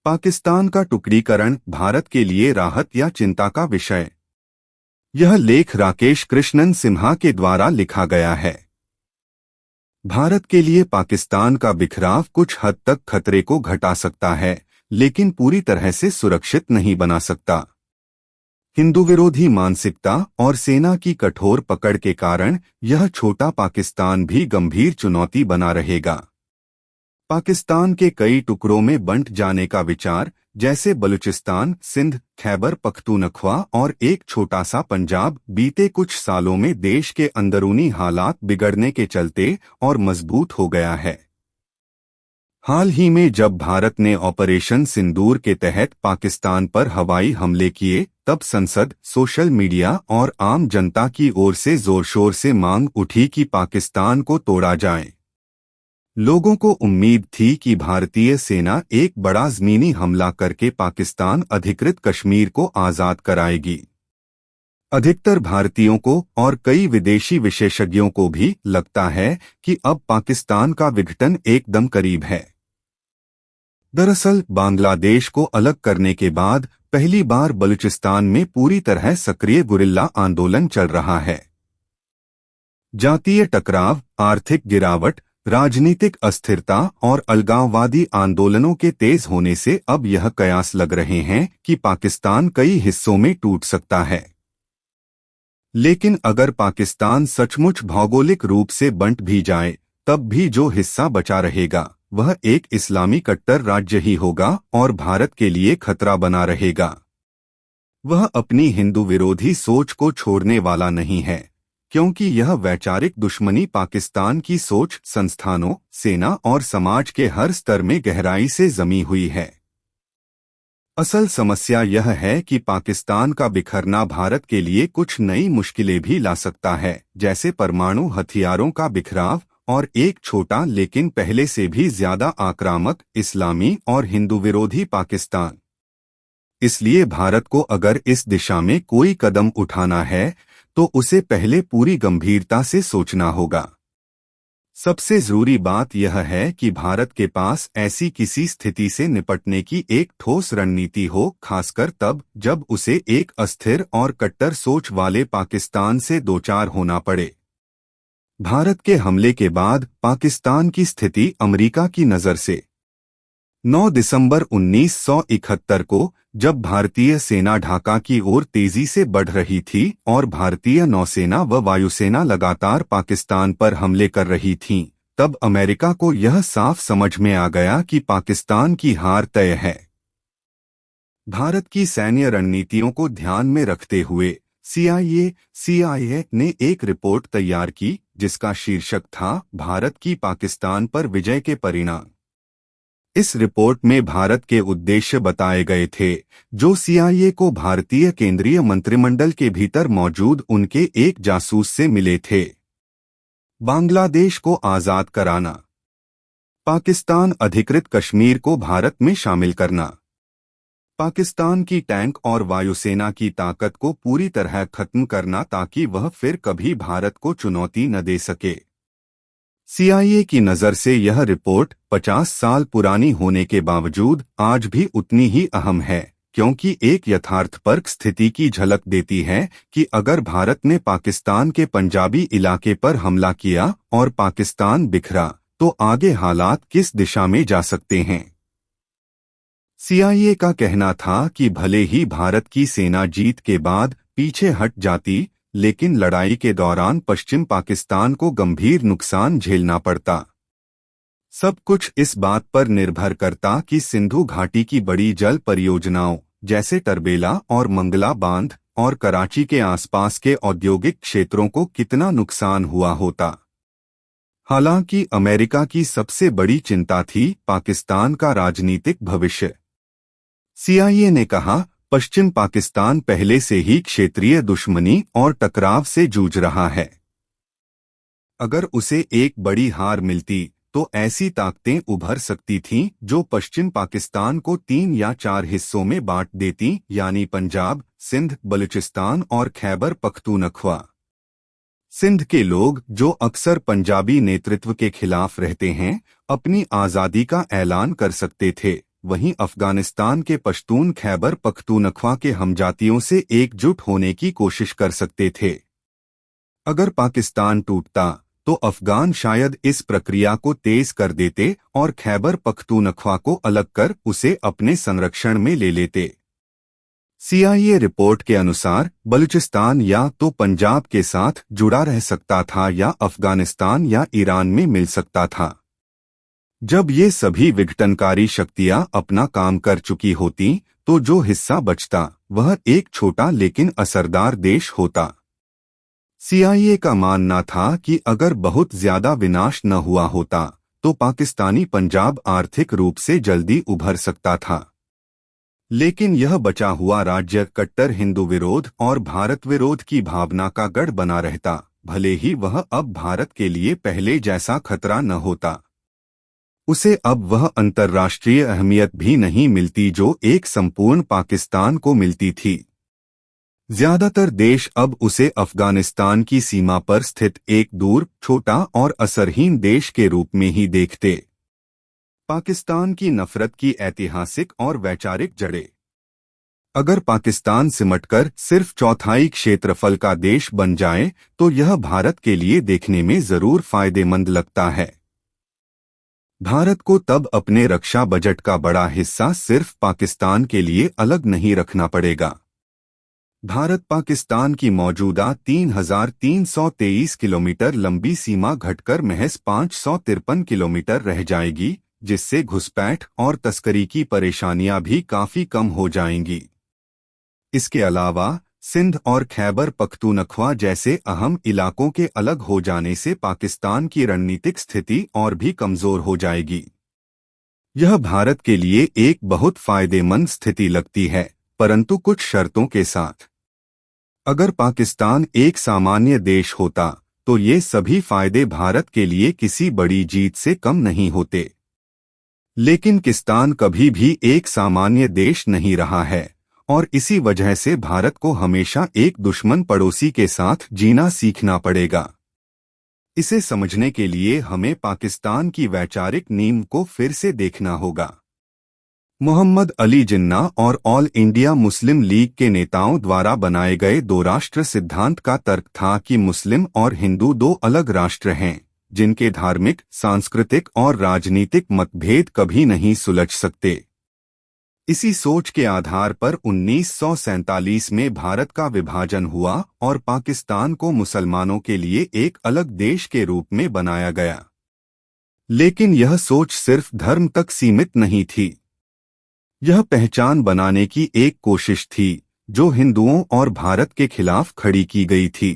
पाकिस्तान का टुकड़ीकरण भारत के लिए राहत या चिंता का विषय। यह लेख राकेश कृष्णन सिन्हा के द्वारा लिखा गया है। भारत के लिए पाकिस्तान का बिखराव कुछ हद तक खतरे को घटा सकता है, लेकिन पूरी तरह से सुरक्षित नहीं बना सकता। हिंदू विरोधी मानसिकता और सेना की कठोर पकड़ के कारण यह छोटा पाकिस्तान भी गंभीर चुनौती बना रहेगा। पाकिस्तान के कई टुकड़ों में बंट जाने का विचार, जैसे बलूचिस्तान, सिंध, खैबर पख्तूनख्वा और एक छोटा सा पंजाब, बीते कुछ सालों में देश के अंदरूनी हालात बिगड़ने के चलते और मजबूत हो गया है। हाल ही में जब भारत ने ऑपरेशन सिंदूर के तहत पाकिस्तान पर हवाई हमले किए, तब संसद, सोशल मीडिया और आम जनता की ओर से जोर शोर से मांग उठी कि पाकिस्तान को तोड़ा जाए। लोगों को उम्मीद थी कि भारतीय सेना एक बड़ा ज़मीनी हमला करके पाकिस्तान अधिकृत कश्मीर को आज़ाद कराएगी। अधिकतर भारतीयों को और कई विदेशी विशेषज्ञों को भी लगता है कि अब पाकिस्तान का विघटन एकदम करीब है। दरअसल बांग्लादेश को अलग करने के बाद पहली बार बलूचिस्तान में पूरी तरह सक्रिय गुरिल्ला आंदोलन चल रहा है। जातीय टकराव, आर्थिक गिरावट, राजनीतिक अस्थिरता और अलगाववादी आंदोलनों के तेज होने से अब यह कयास लग रहे हैं कि पाकिस्तान कई हिस्सों में टूट सकता है। लेकिन अगर पाकिस्तान सचमुच भौगोलिक रूप से बंट भी जाए, तब भी जो हिस्सा बचा रहेगा वह एक इस्लामी कट्टर राज्य ही होगा और भारत के लिए खतरा बना रहेगा। वह अपनी हिंदू विरोधी सोच को छोड़ने वाला नहीं है, क्योंकि यह वैचारिक दुश्मनी पाकिस्तान की सोच, संस्थानों, सेना और समाज के हर स्तर में गहराई से जमी हुई है। असल समस्या यह है कि पाकिस्तान का बिखरना भारत के लिए कुछ नई मुश्किलें भी ला सकता है, जैसे परमाणु हथियारों का बिखराव और एक छोटा लेकिन पहले से भी ज्यादा आक्रामक इस्लामी और हिंदू विरोधी पाकिस्तान। इसलिए भारत को अगर इस दिशा में कोई कदम उठाना है तो उसे पहले पूरी गंभीरता से सोचना होगा। सबसे जरूरी बात यह है कि भारत के पास ऐसी किसी स्थिति से निपटने की एक ठोस रणनीति हो, खासकर तब जब उसे एक अस्थिर और कट्टर सोच वाले पाकिस्तान से दो चार होना पड़े। भारत के हमले के बाद पाकिस्तान की स्थिति अमेरिका की नज़र से 9 दिसंबर 1971 को, जब भारतीय सेना ढाका की ओर तेजी से बढ़ रही थी और भारतीय नौसेना व वायुसेना लगातार पाकिस्तान पर हमले कर रही थीं, तब अमेरिका को यह साफ समझ में आ गया कि पाकिस्तान की हार तय है। भारत की सैन्य रणनीतियों को ध्यान में रखते हुए CIA ने एक रिपोर्ट तैयार की, जिसका शीर्षक था भारत की पाकिस्तान पर विजय के परिणाम। इस रिपोर्ट में भारत के उद्देश्य बताए गए थे, जो CIA को भारतीय केंद्रीय मंत्रिमंडल के भीतर मौजूद उनके एक जासूस से मिले थे। बांग्लादेश को आज़ाद कराना, पाकिस्तान अधिकृत कश्मीर को भारत में शामिल करना, पाकिस्तान की टैंक और वायुसेना की ताकत को पूरी तरह खत्म करना ताकि वह फिर कभी भारत को चुनौती न दे सके। CIA की नज़र से यह रिपोर्ट 50 साल पुरानी होने के बावजूद आज भी उतनी ही अहम है, क्योंकि एक यथार्थपरक स्थिति की झलक देती है कि अगर भारत ने पाकिस्तान के पंजाबी इलाके पर हमला किया और पाकिस्तान बिखरा, तो आगे हालात किस दिशा में जा सकते हैं। CIA का कहना था कि भले ही भारत की सेना जीत के बाद पीछे हट जाती, लेकिन लड़ाई के दौरान पश्चिम पाकिस्तान को गंभीर नुकसान झेलना पड़ता। सब कुछ इस बात पर निर्भर करता कि सिंधु घाटी की बड़ी जल परियोजनाओं जैसे टरबेला और मंगला बांध और कराची के आसपास के औद्योगिक क्षेत्रों को कितना नुकसान हुआ होता। हालांकि अमेरिका की सबसे बड़ी चिंता थी पाकिस्तान का राजनीतिक भविष्य। CIA ने कहा, पश्चिम पाकिस्तान पहले से ही क्षेत्रीय दुश्मनी और टकराव से जूझ रहा है। अगर उसे एक बड़ी हार मिलती तो ऐसी ताकतें उभर सकती थीं जो पश्चिम पाकिस्तान को 3 या 4 हिस्सों में बांट देती, यानी पंजाब, सिंध, बलूचिस्तान और खैबर पख्तूनख्वा। सिंध के लोग, जो अक्सर पंजाबी नेतृत्व के खिलाफ रहते हैं, अपनी आज़ादी का ऐलान कर सकते थे। वहीं अफगानिस्तान के पश्तून खैबर पख्तूनख्वा के हमजातियों से एकजुट होने की कोशिश कर सकते थे। अगर पाकिस्तान टूटता तो अफगान शायद इस प्रक्रिया को तेज कर देते और खैबर पख्तूनख्वा को अलग कर उसे अपने संरक्षण में ले लेते। CIA रिपोर्ट के अनुसार बलूचिस्तान या तो पंजाब के साथ जुड़ा रह सकता था या अफगानिस्तान या ईरान में मिल सकता था। जब ये सभी विघटनकारी शक्तियां अपना काम कर चुकी होती तो जो हिस्सा बचता वह एक छोटा लेकिन असरदार देश होता। CIA का मानना था कि अगर बहुत ज्यादा विनाश न हुआ होता तो पाकिस्तानी पंजाब आर्थिक रूप से जल्दी उभर सकता था। लेकिन यह बचा हुआ राज्य कट्टर हिंदू विरोध और भारत विरोध की भावना का गढ़ बना रहता, भले ही वह अब भारत के लिए पहले जैसा खतरा न होता। उसे अब वह अंतर्राष्ट्रीय अहमियत भी नहीं मिलती जो एक संपूर्ण पाकिस्तान को मिलती थी। ज्यादातर देश अब उसे अफगानिस्तान की सीमा पर स्थित एक दूर, छोटा और असरहीन देश के रूप में ही देखते। पाकिस्तान की नफरत की ऐतिहासिक और वैचारिक जड़ें। अगर पाकिस्तान सिमटकर सिर्फ चौथाई क्षेत्रफल का देश बन जाए तो यह भारत के लिए देखने में जरूर फायदेमंद लगता है। भारत को तब अपने रक्षा बजट का बड़ा हिस्सा सिर्फ पाकिस्तान के लिए अलग नहीं रखना पड़ेगा। भारत पाकिस्तान की मौजूदा 3,323 किलोमीटर लंबी सीमा घटकर महज 553 किलोमीटर रह जाएगी, जिससे घुसपैठ और तस्करी की परेशानियां भी काफी कम हो जाएंगी। इसके अलावा सिंध और खैबर पख्तूनख्वा जैसे अहम इलाकों के अलग हो जाने से पाकिस्तान की रणनीतिक स्थिति और भी कमजोर हो जाएगी। यह भारत के लिए एक बहुत फायदेमंद स्थिति लगती है, परंतु कुछ शर्तों के साथ। अगर पाकिस्तान एक सामान्य देश होता तो ये सभी फायदे भारत के लिए किसी बड़ी जीत से कम नहीं होते। लेकिन पाकिस्तान कभी भी एक सामान्य देश नहीं रहा है और इसी वजह से भारत को हमेशा एक दुश्मन पड़ोसी के साथ जीना सीखना पड़ेगा। इसे समझने के लिए हमें पाकिस्तान की वैचारिक नींव को फिर से देखना होगा। मोहम्मद अली जिन्ना और ऑल इंडिया मुस्लिम लीग के नेताओं द्वारा बनाए गए दो राष्ट्र सिद्धांत का तर्क था कि मुस्लिम और हिंदू दो अलग राष्ट्र हैं, जिनके धार्मिक, सांस्कृतिक और राजनीतिक मतभेद कभी नहीं सुलझ सकते। इसी सोच के आधार पर 1947 में भारत का विभाजन हुआ और पाकिस्तान को मुसलमानों के लिए एक अलग देश के रूप में बनाया गया। लेकिन यह सोच सिर्फ धर्म तक सीमित नहीं थी। यह पहचान बनाने की एक कोशिश थी जो हिंदुओं और भारत के खिलाफ खड़ी की गई थी।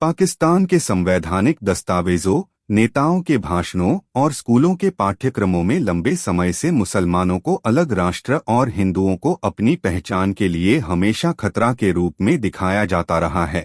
पाकिस्तान के संवैधानिक दस्तावेजों, नेताओं के भाषणों और स्कूलों के पाठ्यक्रमों में लंबे समय से मुसलमानों को अलग राष्ट्र और हिंदुओं को अपनी पहचान के लिए हमेशा खतरा के रूप में दिखाया जाता रहा है।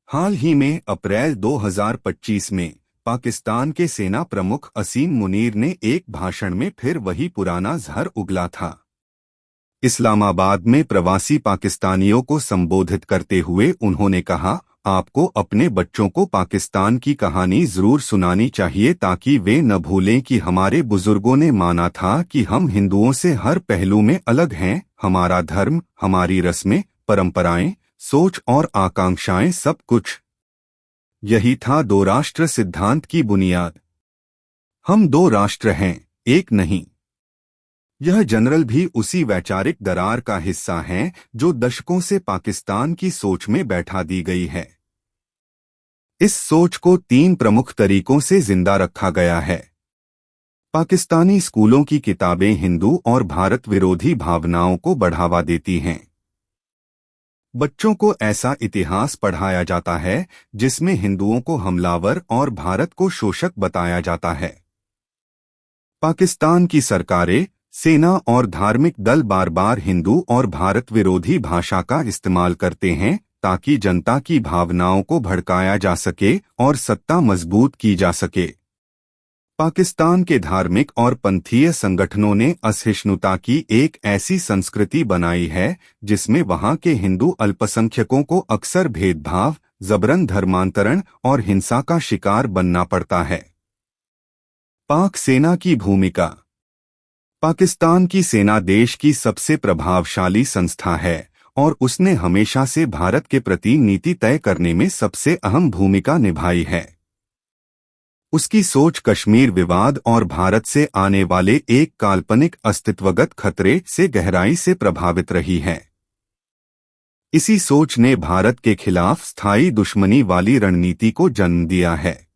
हाल ही में अप्रैल 2025 में पाकिस्तान के सेना प्रमुख असीम मुनीर ने एक भाषण में फिर वही पुराना जहर उगला था। इस्लामाबाद में प्रवासी पाकिस्तानियों को संबोधित करते हुए उन्होंने कहा, आपको अपने बच्चों को पाकिस्तान की कहानी जरूर सुनानी चाहिए ताकि वे न भूलें कि हमारे बुजुर्गों ने माना था कि हम हिंदुओं से हर पहलू में अलग हैं, हमारा धर्म, हमारी रस्में, परंपराएं, सोच और आकांक्षाएं सब कुछ। यही था दो राष्ट्र सिद्धांत की बुनियाद। हम दो राष्ट्र हैं, एक नहीं। यह जनरल भी उसी वैचारिक दरार का हिस्सा है जो दशकों से पाकिस्तान की सोच में बैठा दी गई है। इस सोच को 3 प्रमुख तरीकों से जिंदा रखा गया है। पाकिस्तानी स्कूलों की किताबें हिंदू और भारत विरोधी भावनाओं को बढ़ावा देती हैं। बच्चों को ऐसा इतिहास पढ़ाया जाता है जिसमें हिंदुओं को हमलावर और भारत को शोषक बताया जाता है। पाकिस्तान की सरकारें, सेना और धार्मिक दल बार बार हिंदू और भारत विरोधी भाषा का इस्तेमाल करते हैं ताकि जनता की भावनाओं को भड़काया जा सके और सत्ता मजबूत की जा सके। पाकिस्तान के धार्मिक और पंथीय संगठनों ने असहिष्णुता की एक ऐसी संस्कृति बनाई है जिसमें वहां के हिंदू अल्पसंख्यकों को अक्सर भेदभाव, जबरन धर्मांतरण और हिंसा का शिकार बनना पड़ता है। पाक सेना की भूमिका। पाकिस्तान की सेना देश की सबसे प्रभावशाली संस्था है और उसने हमेशा से भारत के प्रति नीति तय करने में सबसे अहम भूमिका निभाई है। उसकी सोच कश्मीर विवाद और भारत से आने वाले एक काल्पनिक अस्तित्वगत खतरे से गहराई से प्रभावित रही है। इसी सोच ने भारत के खिलाफ स्थायी दुश्मनी वाली रणनीति को जन्म दिया है।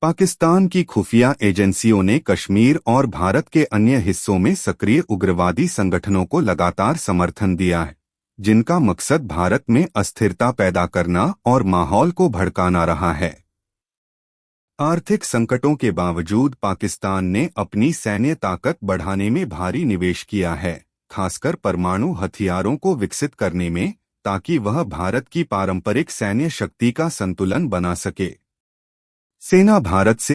पाकिस्तान की खुफिया एजेंसियों ने कश्मीर और भारत के अन्य हिस्सों में सक्रिय उग्रवादी संगठनों को लगातार समर्थन दिया है, जिनका मकसद भारत में अस्थिरता पैदा करना और माहौल को भड़काना रहा है। आर्थिक संकटों के बावजूद पाकिस्तान ने अपनी सैन्य ताकत बढ़ाने में भारी निवेश किया है, खासकर परमाणु हथियारों को विकसित करने में, ताकि वह भारत की पारंपरिक सैन्य शक्ति का संतुलन बना सके। सेना भारत से